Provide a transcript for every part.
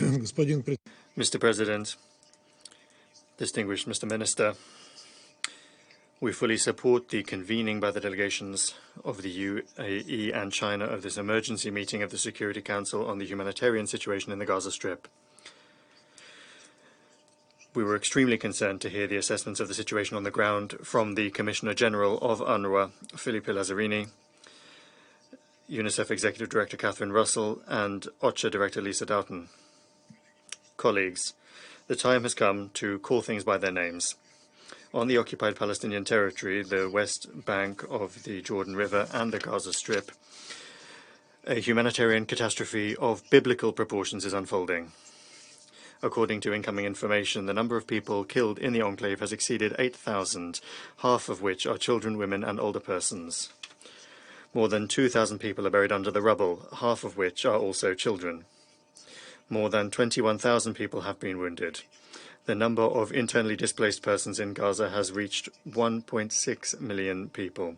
Mr. President, distinguished Mr. Minister, we fully support the convening by the delegations of the UAE and China of this emergency meeting of the Security Council on the humanitarian situation in the Gaza Strip. We were extremely concerned to hear the assessments of the situation on the ground from the Commissioner General of UNRWA, Philippe Lazzarini, UNICEF Executive Director Catherine Russell, and OCHA Director Lisa Doughton. Colleagues, the time has come to call things by their names. On the occupied Palestinian territory, the West Bank of the Jordan River and the Gaza Strip, a humanitarian catastrophe of biblical proportions is unfolding. According to incoming information, the number of people killed in the enclave has exceeded 8,000, half of which are children, women, and older persons. More than 2,000 people are buried under the rubble, half of which are also children. More than 21,000 people have been wounded. The number of internally displaced persons in Gaza has reached 1.6 million people.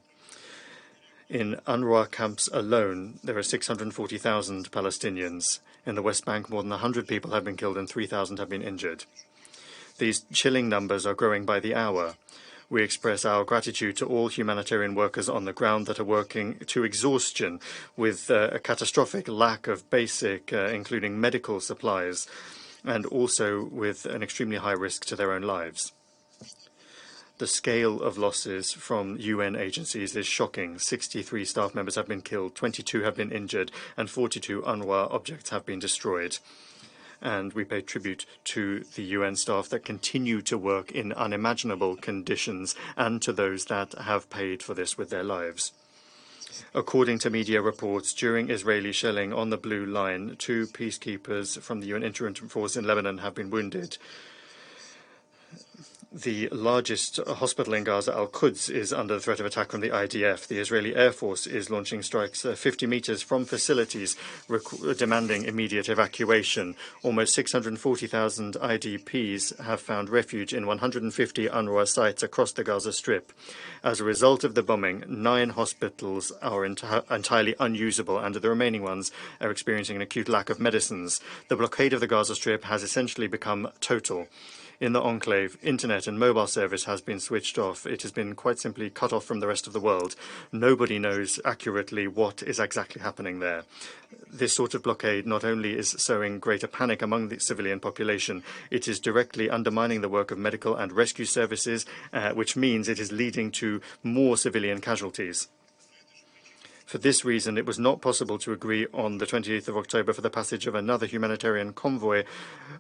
In UNRWA camps alone, there are 640,000 Palestinians. In the West Bank, more than 100 people have been killed and 3,000 have been injured. These chilling numbers are growing by the hour. We express our gratitude to all humanitarian workers on the ground that are working to exhaustion with a catastrophic lack of basic, including medical supplies, and also with an extremely high risk to their own lives. The scale of losses from UN agencies is shocking. 63 staff members have been killed, 22 have been injured, and 42 UNRWA objects have been destroyed. And we pay tribute to the UN staff that continue to work in unimaginable conditions and to those that have paid for this with their lives. According to media reports, during Israeli shelling on the Blue Line, 2 peacekeepers from the UN Interim Force in Lebanon have been wounded. The largest hospital in Gaza, Al-Quds, is under the threat of attack from the IDF. The Israeli Air Force is launching strikes 50 meters from facilities, demanding immediate evacuation. Almost 640,000 IDPs have found refuge in 150 UNRWA sites across the Gaza Strip. As a result of the bombing, 9 hospitals are entirely unusable, and the remaining ones are experiencing an acute lack of medicines. The blockade of the Gaza Strip has essentially become total. In the enclave, internet and mobile service has been switched off. It has been quite simply cut off from the rest of the world. Nobody knows accurately what is exactly happening there. This sort of blockade not only is sowing greater panic among the civilian population, it is directly undermining the work of medical and rescue services, which means it is leading to more civilian casualties. For this reason, it was not possible to agree on the 28th of October for the passage of another humanitarian convoy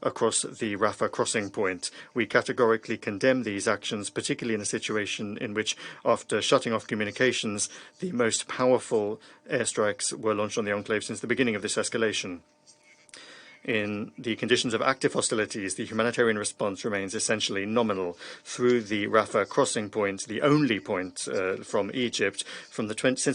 across the Rafah crossing point. We categorically condemn these actions, particularly in a situation in which, after shutting off communications, the most powerful airstrikes were launched on the enclave since the beginning of this escalation. In the conditions of active hostilities, the humanitarian response remains essentially nominal. Through the Rafah crossing point, the only point from Egypt, since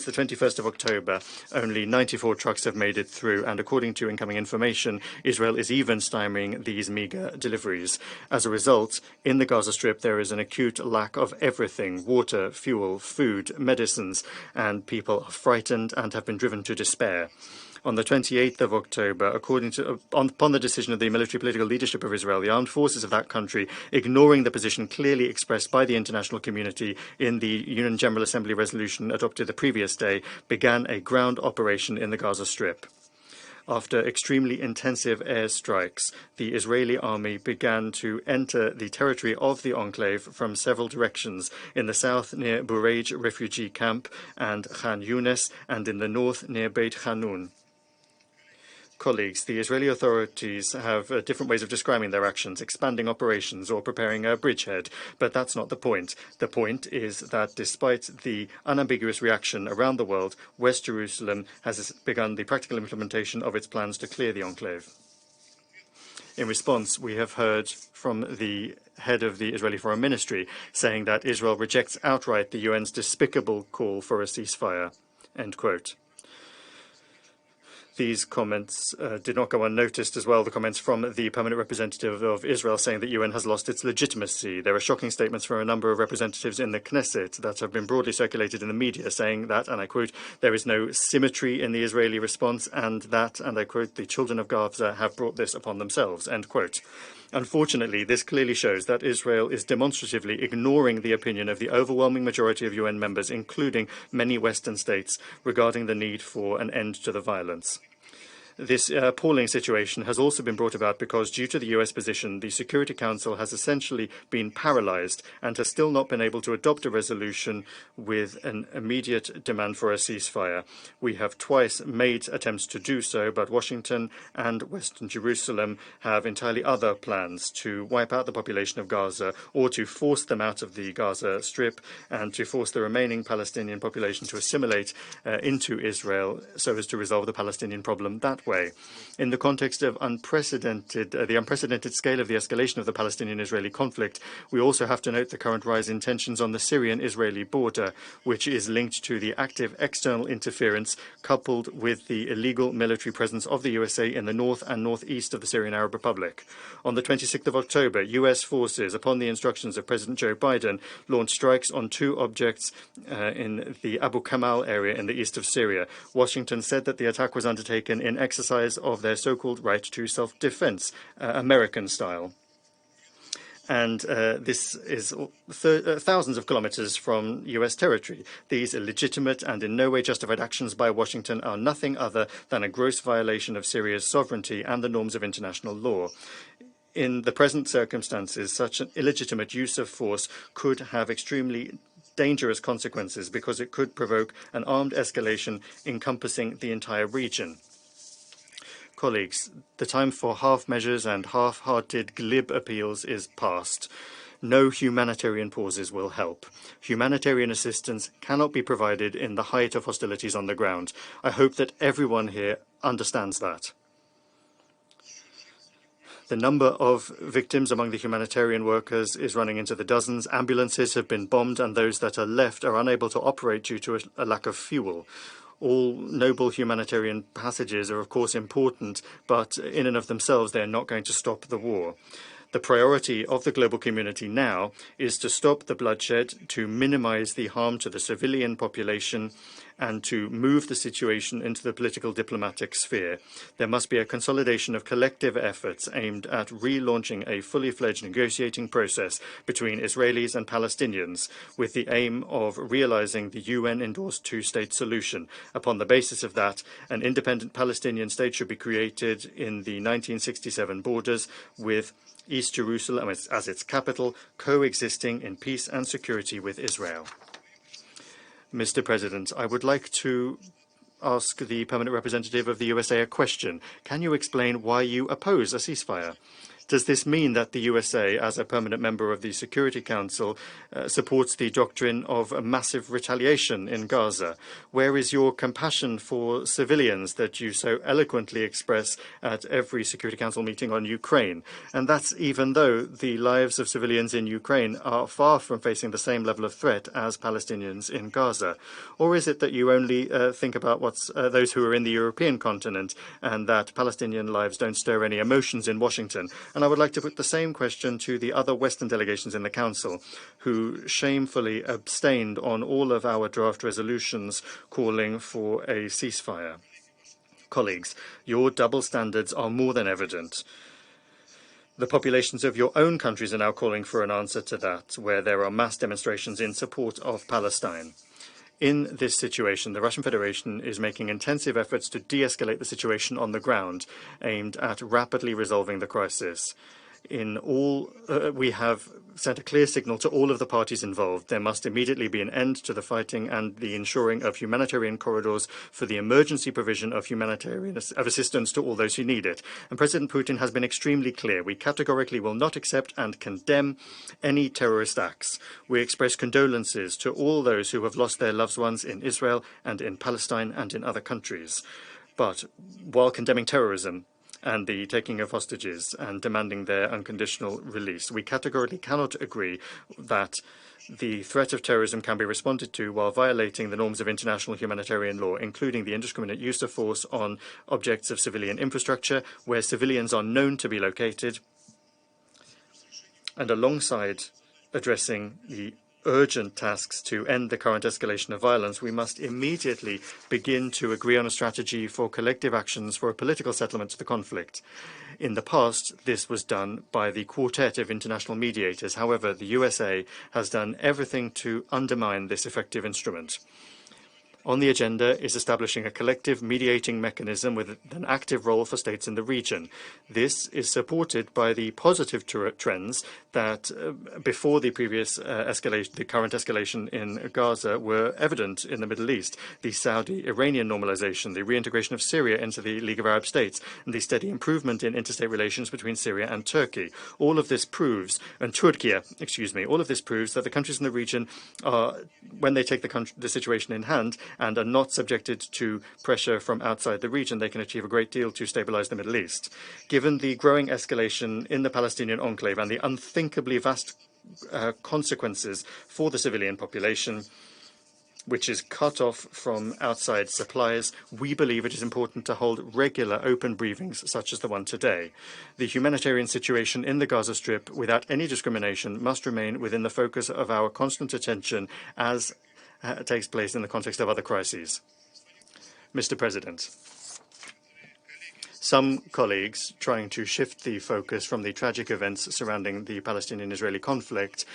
the 21st of October, only 94 trucks have made it through, and according to incoming information, Israel is even stymieing these meager deliveries. As a result, in the Gaza Strip, there is an acute lack of everything: water, fuel, food, medicines, and people are frightened and have been driven to despair. On the 28th of October, upon the decision of the military political leadership of Israel, the armed forces of that country, ignoring the position clearly expressed by the international community in the UN General Assembly resolution adopted the previous day, began a ground operation in the Gaza Strip. After extremely intensive airstrikes, the Israeli army began to enter the territory of the enclave from several directions: in the south near Bureij refugee camp and Khan Yunis, and in the north near Beit Hanun. Colleagues, the Israeli authorities have different ways of describing their actions: expanding operations or preparing a bridgehead. But that's not the point. The point is that despite the unambiguous reaction around the world, West Jerusalem has begun the practical implementation of its plans to clear the enclave. In response, we have heard from the head of the Israeli Foreign Ministry saying that Israel rejects outright the UN's despicable call for a ceasefire. End quote. These comments did not go unnoticed as well, the comments from the permanent representative of Israel saying that UN has lost its legitimacy. There are shocking statements from a number of representatives in the Knesset that have been broadly circulated in the media saying that, and I quote, there is no symmetry in the Israeli response and that, and I quote, the children of Gaza have brought this upon themselves, end quote. Unfortunately, this clearly shows that Israel is demonstratively ignoring the opinion of the overwhelming majority of UN members, including many Western states, regarding the need for an end to the violence. This appalling situation has also been brought about because, due to the US position, the Security Council has essentially been paralyzed and has still not been able to adopt a resolution with an immediate demand for a ceasefire. We have twice made attempts to do so, but Washington and Western Jerusalem have entirely other plans to wipe out the population of Gaza or to force them out of the Gaza Strip and to force the remaining Palestinian population to assimilate into Israel so as to resolve the Palestinian problem that way. In the context of the unprecedented scale of the escalation of the Palestinian-Israeli conflict, we also have to note the current rise in tensions on the Syrian-Israeli border, which is linked to the active external interference coupled with the illegal military presence of the USA in the north and northeast of the Syrian Arab Republic. On the 26th of October, US forces, upon the instructions of President Joe Biden, launched strikes on two objects in the Abu Kamal area in the east of Syria. Washington said that the attack was undertaken in exercise of their so-called right to self-defense, American style. And this is thousands of kilometers from US territory. These illegitimate and in no way justified actions by Washington are nothing other than a gross violation of Syria's sovereignty and the norms of international law. In the present circumstances, such an illegitimate use of force could have extremely dangerous consequences because it could provoke an armed escalation encompassing the entire region. Colleagues, the time for half measures and half-hearted glib appeals is past. No humanitarian pauses will help. Humanitarian assistance cannot be provided in the height of hostilities on the ground. I hope that everyone here understands that. The number of victims among the humanitarian workers is running into the dozens. Ambulances have been bombed and those that are left are unable to operate due to a lack of fuel. All noble humanitarian passages are, of course, important, but in and of themselves, they are not going to stop the war. The priority of the global community now is to stop the bloodshed, to minimize the harm to the civilian population, and to move the situation into the political diplomatic sphere. There must be a consolidation of collective efforts aimed at relaunching a fully fledged negotiating process between Israelis and Palestinians with the aim of realizing the UN-endorsed two-state solution. Upon the basis of that, an independent Palestinian state should be created in the 1967 borders with East Jerusalem as its capital, coexisting in peace and security with Israel. Mr. President, I would like to ask the permanent representative of the USA a question. Can you explain why you oppose a ceasefire? Does this mean that the USA, as a permanent member of the Security Council, supports the doctrine of massive retaliation in Gaza? Where is your compassion for civilians that you so eloquently express at every Security Council meeting on Ukraine? And that's even though the lives of civilians in Ukraine are far from facing the same level of threat as Palestinians in Gaza. Or is it that you only think about those who are in the European continent and that Palestinian lives don't stir any emotions in Washington? And I would like to put the same question to the other Western delegations in the Council, who shamefully abstained on all of our draft resolutions calling for a ceasefire. Colleagues, your double standards are more than evident. The populations of your own countries are now calling for an answer to that, where there are mass demonstrations in support of Palestine. In this situation, the Russian Federation is making intensive efforts to de-escalate the situation on the ground, aimed at rapidly resolving the crisis. We have sent a clear signal to all of the parties involved. There must immediately be an end to the fighting and the ensuring of humanitarian corridors for the emergency provision of humanitarian assistance to all those who need it. And President Putin has been extremely clear. We categorically will not accept and condemn any terrorist acts. We express condolences to all those who have lost their loved ones in Israel and in Palestine and in other countries. But while condemning terrorism, and the taking of hostages and demanding their unconditional release. We categorically cannot agree that the threat of terrorism can be responded to while violating the norms of international humanitarian law, including the indiscriminate use of force on objects of civilian infrastructure where civilians are known to be located, and alongside addressing the urgent tasks to end the current escalation of violence, we must immediately begin to agree on a strategy for collective actions for a political settlement to the conflict. In the past, this was done by the quartet of international mediators. However, the USA has done everything to undermine this effective instrument. On the agenda is establishing a collective mediating mechanism with an active role for states in the region. This is supported by the positive trends that before the previous escalation, the current escalation in Gaza, were evident in the Middle East. The Saudi-Iranian normalization, the reintegration of Syria into the League of Arab States, and the steady improvement in interstate relations between Syria and Turkey. All of this proves, all of this proves that the countries in the region are, when they take the situation in hand, and are not subjected to pressure from outside the region, they can achieve a great deal to stabilize the Middle East. Given the growing escalation in the Palestinian enclave and the unthinkably vast consequences for the civilian population, which is cut off from outside supplies, we believe it is important to hold regular open briefings such as the one today. The humanitarian situation in the Gaza Strip, without any discrimination, must remain within the focus of our constant attention as takes place in the context of other crises. Mr. President, some colleagues trying to shift the focus from the tragic events surrounding the Palestinian-Israeli conflict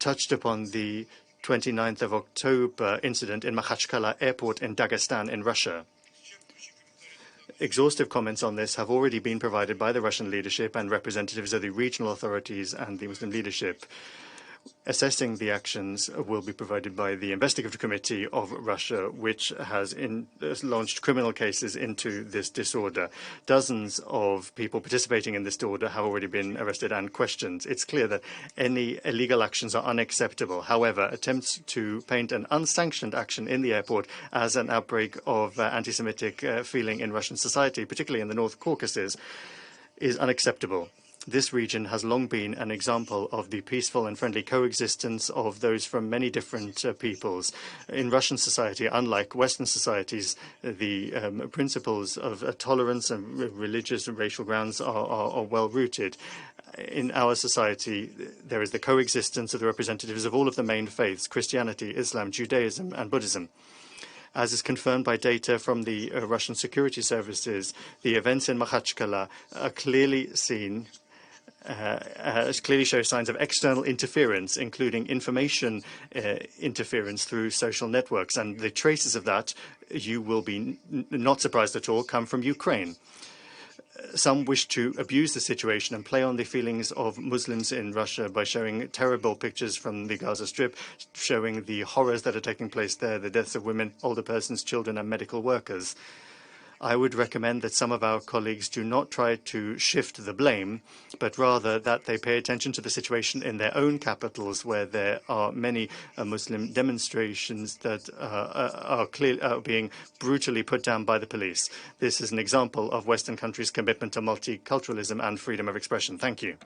touched upon the 29th of October incident in Makhachkala airport in Dagestan in Russia. Exhaustive comments on this have already been provided by the Russian leadership and representatives of the regional authorities and the Muslim leadership. Assessing the actions will be provided by the Investigative Committee of Russia, which has launched criminal cases into this disorder. Dozens of people participating in this disorder have already been arrested and questioned. It's clear that any illegal actions are unacceptable. However, attempts to paint an unsanctioned action in the airport as an outbreak of anti-Semitic feeling in Russian society, particularly in the North Caucasus, is unacceptable. This region has long been an example of the peaceful and friendly coexistence of those from many different peoples. In Russian society, unlike Western societies, the principles of tolerance and religious and racial grounds are well rooted. In our society, there is the coexistence of the representatives of all of the main faiths: Christianity, Islam, Judaism, and Buddhism. As is confirmed by data from the Russian security services, the events in Makhachkala are clearly show signs of external interference, including information interference through social networks. And the traces of that, you will be not surprised at all, come from Ukraine. Some wish to abuse the situation and play on the feelings of Muslims in Russia by showing terrible pictures from the Gaza Strip, showing the horrors that are taking place there, the deaths of women, older persons, children, and medical workers. I would recommend that some of our colleagues do not try to shift the blame, but rather that they pay attention to the situation in their own capitals, where there are many Muslim demonstrations that are being brutally put down by the police. This is an example of Western countries' commitment to multiculturalism and freedom of expression. Thank you.